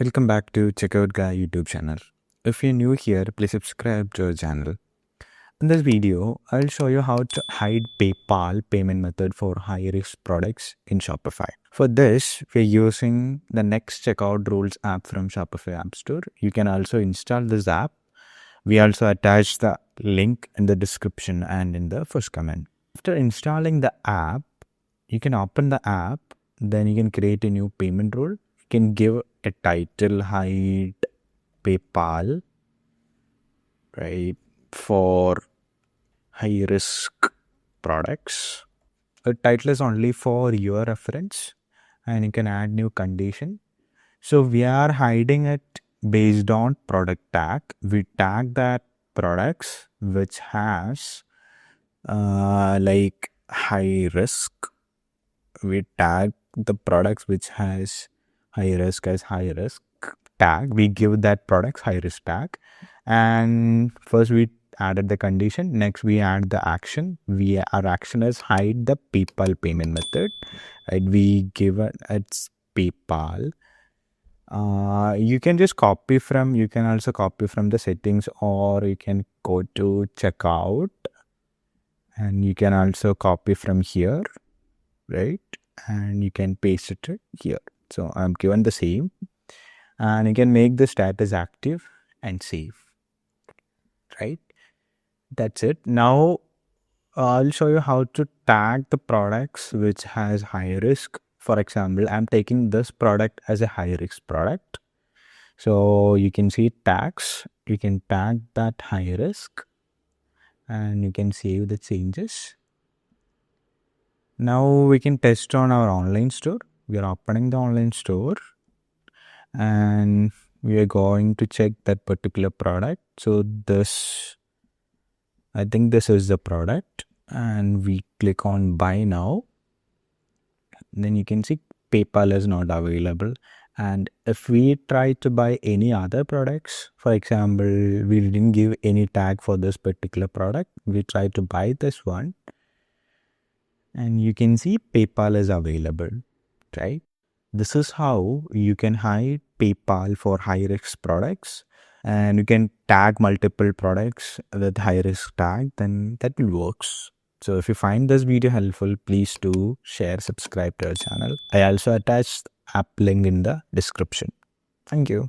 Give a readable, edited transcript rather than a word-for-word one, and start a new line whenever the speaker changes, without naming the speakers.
Welcome back to Checkout Guy YouTube channel. If you're new here, please subscribe to our channel. In this video, I'll show you how to hide PayPal payment method for high-risk products in Shopify. For this, we're using the Next Checkout Rules app from Shopify App Store. You can also install this app. We also attach the link in the description and in the first comment. After installing the app, you can open the app, then you can create a new payment rule. You can give a title, hide PayPal, right, for high risk products. The title is only for your reference, and you can add new condition. So we are hiding it based on product tag. We tag that products which has like high risk. We tag the products which has high risk as high risk tag. We give that products high risk tag, and first we added the condition. Next we add the action. Our action is hide the PayPal payment method. Right? We give it's PayPal. You can just copy from. You can also copy from the settings, or you can go to checkout, and you can also copy from here, right? And you can paste it here. So I'm given the same, and you can make the status active and save, right? That's it. Now I'll show you how to tag the products which has high risk. For example, I'm taking this product as a high risk product. So you can see tags. You can tag that high risk, and you can save the changes. Now we can test on our online store. We are opening the online store, and we are going to check that particular product. So I think this is the product, and we click on buy now. Then you can see PayPal is not available. And if we try to buy any other products, for example, we didn't give any tag for this particular product. We try to buy this one, and you can see PayPal is available, right? This is how you can hide PayPal for high risk products, and you can tag multiple products with high risk tag, then that will works. So if you find this video helpful, please do share, subscribe to our channel. I also attached app link in the description. Thank you.